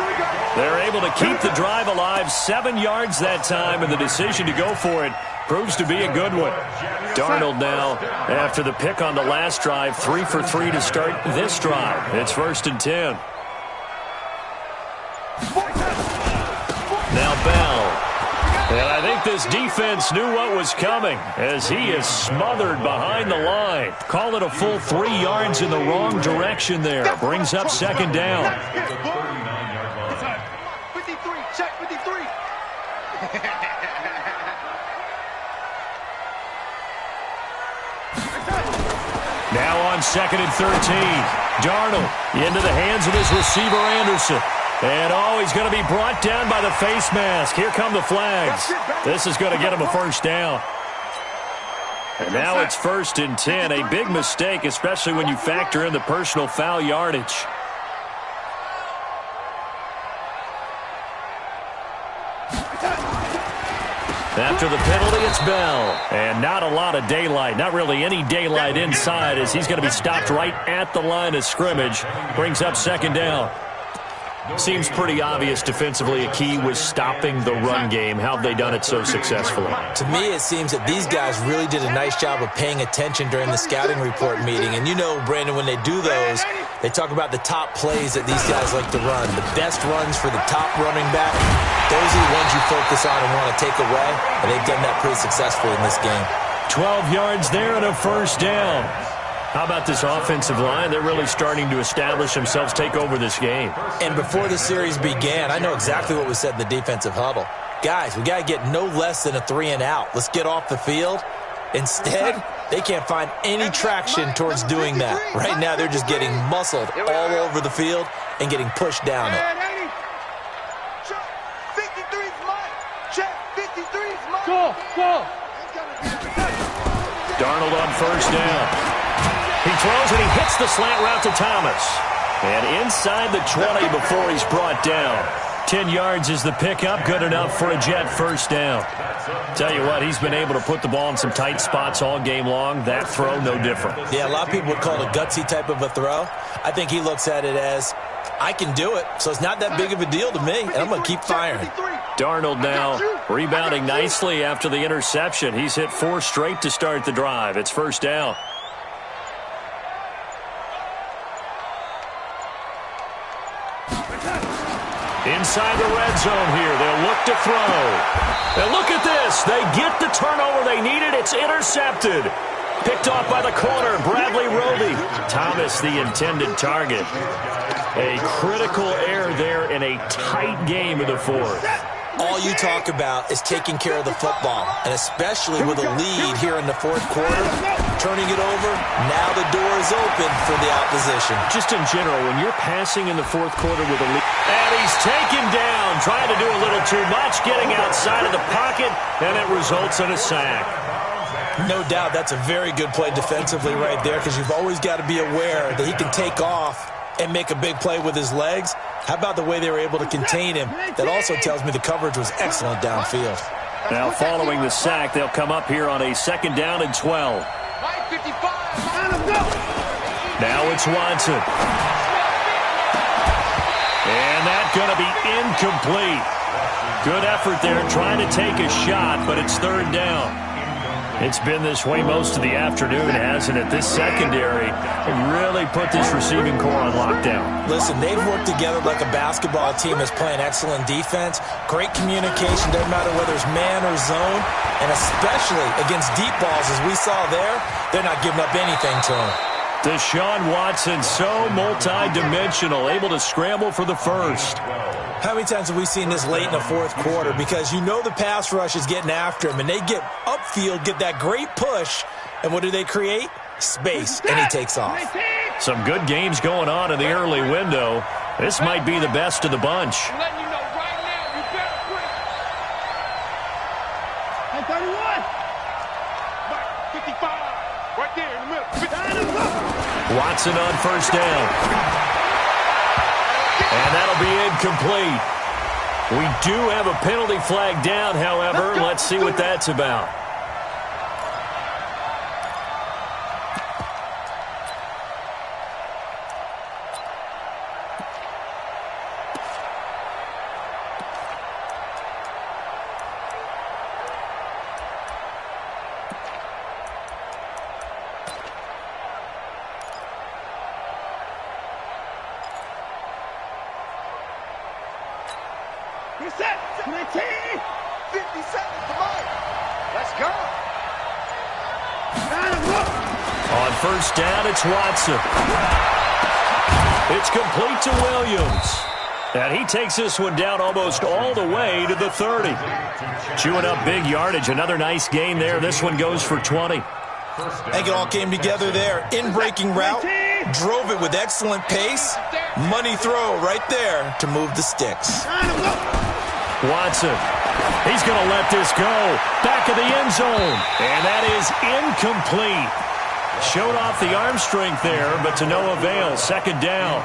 They're able to keep the drive alive. 7 yards that time, and the decision to go for it proves to be a good one. Darnold now, after the pick on the last drive, 3 for 3 to start this drive. It's 1st and 10. Now Bell. And I think this defense knew what was coming as he is smothered behind the line. Call it a full 3 yards in the wrong direction there. Brings up 2nd down. 53, check 53. Now on 2nd and 13. Darnold into the hands of his receiver Anderson. And, he's going to be brought down by the face mask. Here come the flags. This is going to get him a 1st down. And now it's 1st and 10. A big mistake, especially when you factor in the personal foul yardage. After the penalty, it's Bell. And not a lot of daylight. Not really any daylight inside as he's going to be stopped right at the line of scrimmage. Brings up 2nd down. Seems pretty obvious defensively a key was stopping the run game. How have they done it so successfully? To me, it seems that these guys really did a nice job of paying attention during the scouting report meeting. And you know, Brandon, when they do those, they talk about the top plays that these guys like to run. The best runs for the top running back, those are the ones you focus on and want to take away. And they've done that pretty successfully in this game. 12 yards there and a 1st down. How about this offensive line? They're really starting to establish themselves, take over this game. And before the series began, I know exactly what was said in the defensive huddle. Guys, we got to get no less than a 3 and out. Let's get off the field. Instead, they can't find any traction towards doing that. Right now, they're just getting muscled all over the field and getting pushed down it. Check. 53's Mike. Check. 53's Mike. Go. Darnold on first down. He throws and he hits the slant route to Thomas. And inside the 20 before he's brought down. 10 yards is the pickup, good enough for a Jet first down. Tell you what, he's been able to put the ball in some tight spots all game long. That throw, no different. Yeah, a lot of people would call it a gutsy type of a throw. I think he looks at it as, I can do it, so it's not that big of a deal to me, and I'm going to keep firing. Darnold now rebounding nicely after the interception. He's hit 4 straight to start the drive. It's first down. Inside the red zone here. They'll look to throw. And look at this. They get the turnover they needed. It's intercepted. Picked off by the corner, Bradley Roby. Thomas, the intended target. A critical error there in a tight game in the fourth. All you talk about is taking care of the football, and especially with a lead here in the fourth quarter, turning it over, now the door is open for the opposition. Just in general, when you're passing in the fourth quarter with a lead, and he's taken down, trying to do a little too much, getting outside of the pocket, and it results in a sack. No doubt that's a very good play defensively right there, because you've always got to be aware that he can take off and make a big play with his legs. How about the way they were able to contain him? That also tells me the coverage was excellent downfield. Now following the sack, they'll come up here on a second down and 12. Now it's Watson. And that's going to be incomplete. Good effort there trying to take a shot, but it's third down. It's been this way most of the afternoon, hasn't it? This secondary really put this receiving core on lockdown. Listen, they've worked together like a basketball team that's playing excellent defense. Great communication, doesn't matter whether it's man or zone. And especially against deep balls, as we saw there, they're not giving up anything to him. Deshaun Watson, so multi-dimensional, able to scramble for the first. How many times have we seen this late in the fourth quarter? Because you know the pass rush is getting after him, and they get upfield, get that great push, and what do they create? Space, and he takes off. Some good games going on in the early window. This might be the best of the bunch. I'm letting you know right now, you better quit. Hey, 31. 55. Right there in the middle. Watson on first down. And that'll be incomplete. We do have a penalty flag down, however. Let's see what that's about. He's set. 19. 50 seconds to Mike. Let's go. On first down, it's Watson. It's complete to Williams. And he takes this one down almost all the way to the 30. Chewing up big yardage. Another nice gain there. This one goes for 20. I think it all came together there. In-breaking route. Drove it with excellent pace. Money throw right there to move the sticks. Watson. He's going to let this go. Back of the end zone. And that is incomplete. Showed off the arm strength there, but to no avail. Second down.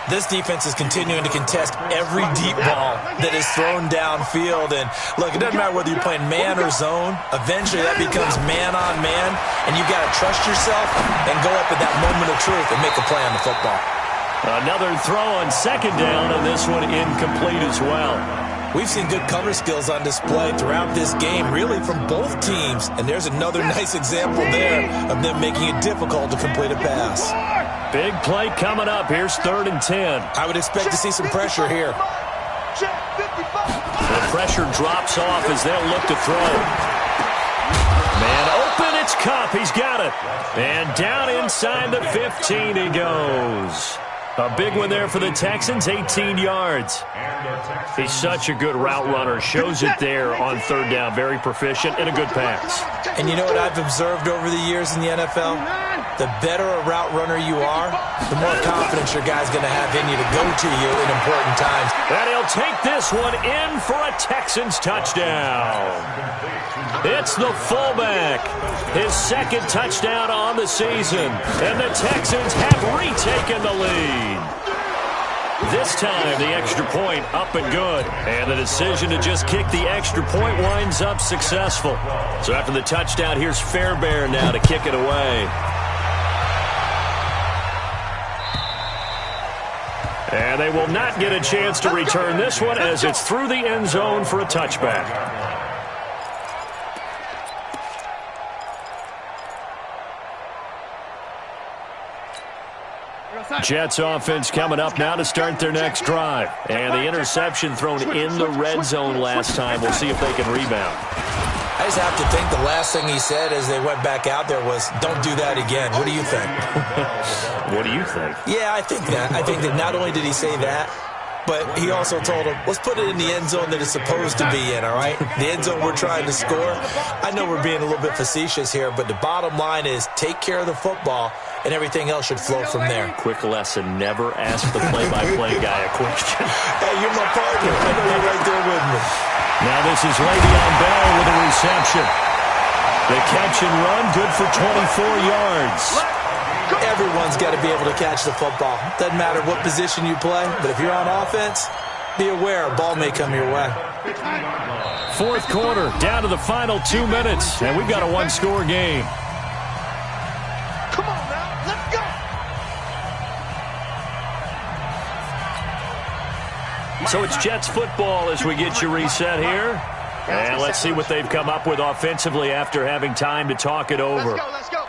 This defense is continuing to contest every deep ball that is thrown downfield. And, look, it doesn't matter whether you're playing man or zone. Eventually, that becomes man on man. And you've got to trust yourself and go up at that moment of truth and make a play on the football. Another throw on second down, and this one incomplete as well. We've seen good cover skills on display throughout this game, really from both teams. And there's another nice example there of them making it difficult to complete a pass. Big play coming up. Here's 3rd and 10. I would expect to see some pressure here. The pressure drops off as they'll look to throw. Man open, it's Kupp. He's got it. And down inside the 15 he goes. A big one there for the Texans, 18 yards. He's such a good route runner. Shows it there on third down. Very proficient and a good pass. And you know what I've observed over the years in the NFL? The better a route runner you are, the more confidence your guy's going to have in you to go to you in important times. And he'll take this one in for a Texans touchdown. It's the fullback. His second touchdown on the season. And the Texans have retaken the lead. This time, the extra point up and good. And the decision to just kick the extra point winds up successful. So after the touchdown, here's Fairbairn now to kick it away. And they will not get a chance to return this one as it's through the end zone for a touchback. Jets offense coming up now to start their next drive. And the interception thrown in the red zone last time. We'll see if they can rebound. I just have to think the last thing he said as they went back out there was, don't do that again. What do you think? What do you think? Yeah, I think that. I think that not only did he say that, but he also told him, let's put it in the end zone that it's supposed to be in, all right? The end zone we're trying to score. I know we're being a little bit facetious here, but the bottom line is take care of the football, and everything else should flow from there. Quick lesson, never ask the play-by-play guy a question. Hey, you're my partner. I know you're right there with me. Now this is Le'Veon Bell with a reception. The catch and run, good for 24 yards. Everyone's got to be able to catch the football. Doesn't matter what position you play, but if you're on offense, be aware a ball may come your way. Fourth quarter, down to the final 2 minutes, and we've got a one-score game. Come on now, let's go. So it's Jets football as we get you reset here. And let's see what they've come up with offensively after having time to talk it over. Let's go.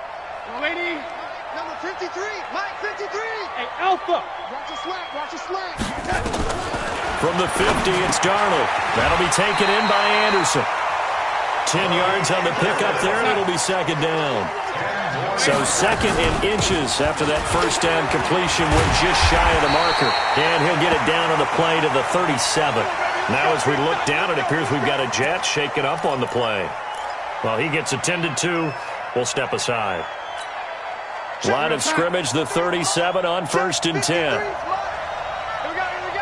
Lady. Number 53, Mike 53. Hey, Alpha. Watch your slack. From the 50, it's Darnold. That'll be taken in by Anderson. 10 yards on the pickup there, and it'll be second down. So second and inches after that first down completion. We're just shy of the marker. And he'll get it down on the play to the 37. Now as we look down, it appears we've got a Jet shaken up on the play. Well, he gets attended to. We'll step aside. Line of scrimmage, the 37 on 1st and 10. Here we go.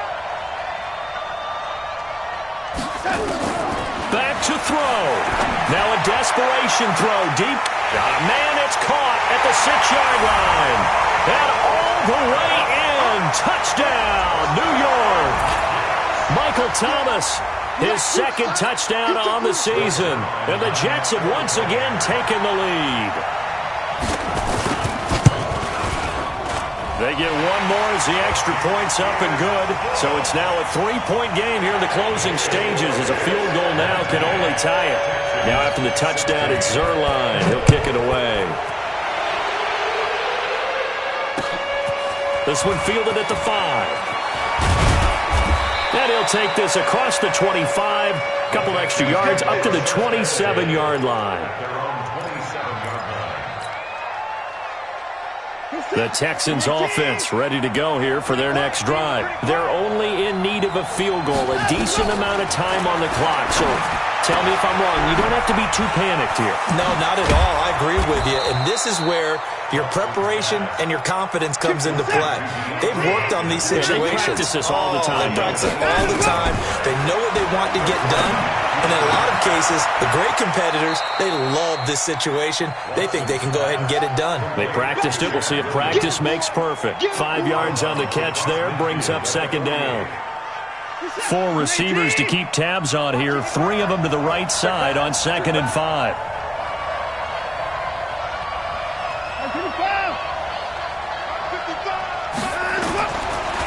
Back to throw. Now a desperation throw deep. Got a man that's caught at the 6-yard line. And all the way in. Touchdown, New York. Michael Thomas, his second touchdown on the season. And the Jets have once again taken the lead. They get one more as the extra point's up and good. So it's now a 3-point game here in the closing stages as a field goal now can only tie it. Now after the touchdown, it's Zerline. He'll kick it away. This one fielded at the 5. And he'll take this across the 25. Couple extra yards up to the 27-yard line. The Texans offense ready to go here for their next drive. They're only in need of a field goal, a decent amount of time on the clock. So tell me if I'm wrong. You don't have to be too panicked here. No, not at all. I agree with you. And this is where your preparation and your confidence comes into play. They've worked on these situations. They practice this all the time. They practice it all the time. They know what they want to get done. And in a lot of cases, the great competitors, they love this situation. They think they can go ahead and get it done. They practiced it. We'll see if practice makes perfect. 5 yards on the catch there. Brings up second down. 4 receivers to keep tabs on here. 3 of them to the right side on 2nd and 5.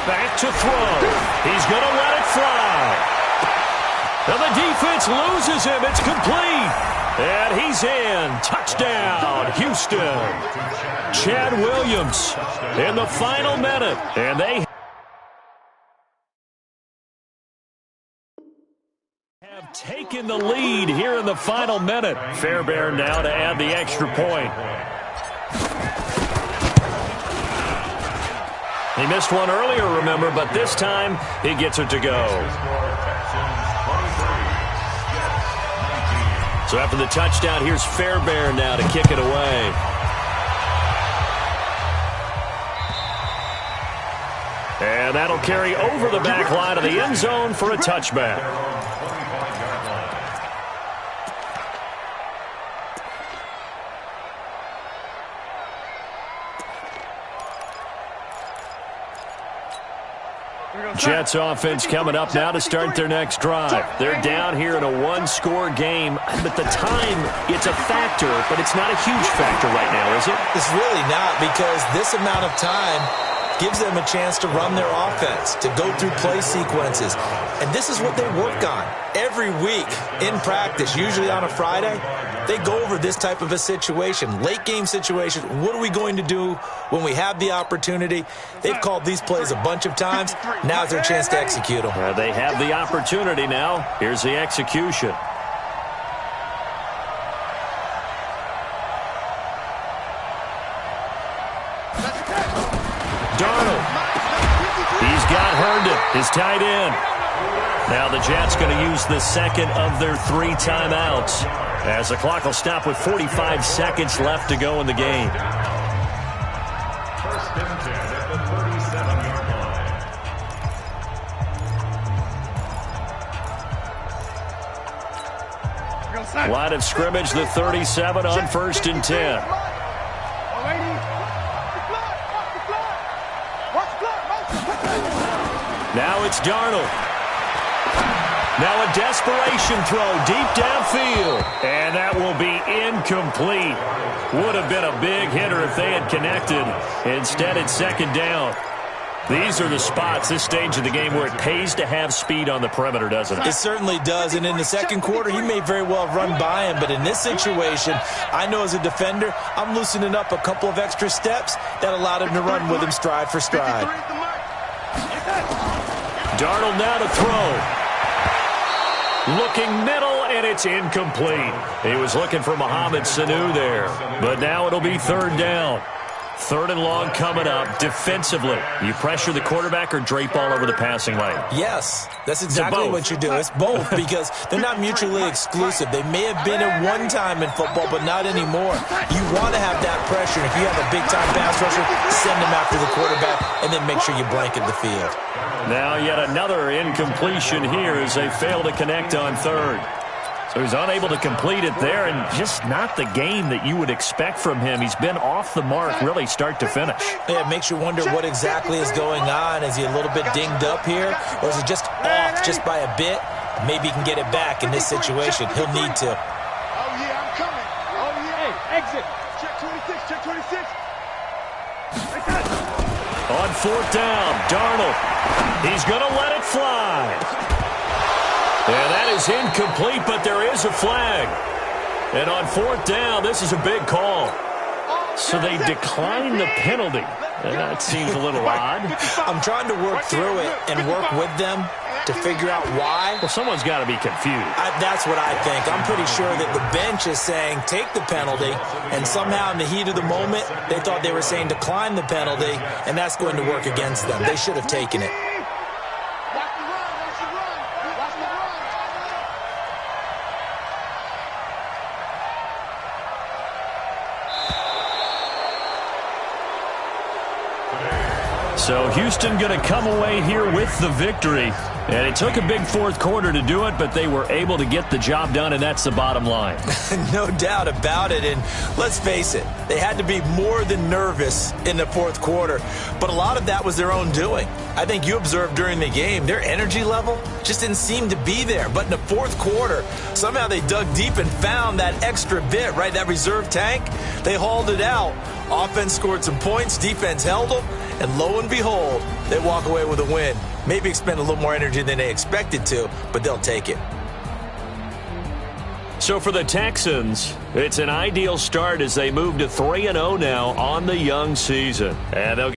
Back to throw. He's going to let it fly. And the defense loses him. It's complete. And he's in. Touchdown, Houston. Chad Williams in the final minute. And they have taken the lead here in the final minute. Fairbairn now to add the extra point. He missed one earlier, remember, but this time he gets it to go. So after the touchdown, here's Fairbairn now to kick it away. And that'll carry over the back line of the end zone for a touchback. Jets offense coming up now to start their next drive. They're down here in a one-score game, but the time, it's a factor, but it's not a huge factor right now, is it? It's really not, because this amount of time gives them a chance to run their offense, to go through play sequences. And this is what they work on every week in practice, usually on a Friday. They go over this type of a situation, late game situation. What are we going to do when we have the opportunity? They've called these plays a bunch of times. Now's their chance to execute them. They have the opportunity now. Here's the execution. Darnold. He's got Herndon, his tight end. Now the Jets going to use the second of their 3 timeouts, as the clock will stop with 45 seconds left to go in the game. First and 10 at the 37-yard line. Line of scrimmage, the 37 on 1st and 10. Now it's Darnold. Now a desperation throw deep downfield. And that will be incomplete. Would have been a big hitter if they had connected. Instead, it's second down. These are the spots, this stage of the game, where it pays to have speed on the perimeter, doesn't it? It certainly does. And in the second quarter, he may very well run by him. But in this situation, I know as a defender, I'm loosening up a couple of extra steps that allowed him to run with him stride for stride. Darnold now to throw. Looking middle, and it's incomplete. He was looking for Mohamed Sanu there. But now it'll be third down. 3rd and long coming up. Defensively, you pressure the quarterback or drape all over the passing lane? Yes, that's exactly what you do. It's both, because they're not mutually exclusive. They may have been at one time in football, but not anymore. You want to have that pressure. And if you have a big-time pass rusher, send him after the quarterback, and then make sure you blanket the field. Now yet another incompletion here as they fail to connect on 3rd. So he's unable to complete it there, and just not the game that you would expect from him. He's been off the mark really start to finish. Yeah, it makes you wonder what exactly is going on. Is he a little bit dinged up here, or is it just off just by a bit? Maybe he can get it back in this situation. He'll need to. Oh, yeah, I'm coming. Oh, yeah. Hey, exit. Check 26, check 26. On 4th down, Darnold. He's going to let it fly. And that is incomplete, but there is a flag. And on 4th down, this is a big call. So they decline the penalty. That seems a little odd. I'm trying to work through it and work with them to figure out why. Well, someone's got to be confused. That's what I think. I'm pretty sure that the bench is saying take the penalty, and somehow in the heat of the moment, they thought they were saying decline the penalty, and that's going to work against them. They should have taken it. So Houston going to come away here with the victory. And it took a big 4th quarter to do it, but they were able to get the job done, and that's the bottom line. No doubt about it. And let's face it, they had to be more than nervous in the 4th quarter. But a lot of that was their own doing. I think you observed during the game, their energy level just didn't seem to be there. But in the 4th quarter, somehow they dug deep and found that extra bit, right? That reserve tank. They hauled it out. Offense scored some points. Defense held them. And lo and behold, they walk away with a win. Maybe expend a little more energy than they expected to, but they'll take it. So for the Texans, it's an ideal start as they move to 3-0 now on the young season. And they'll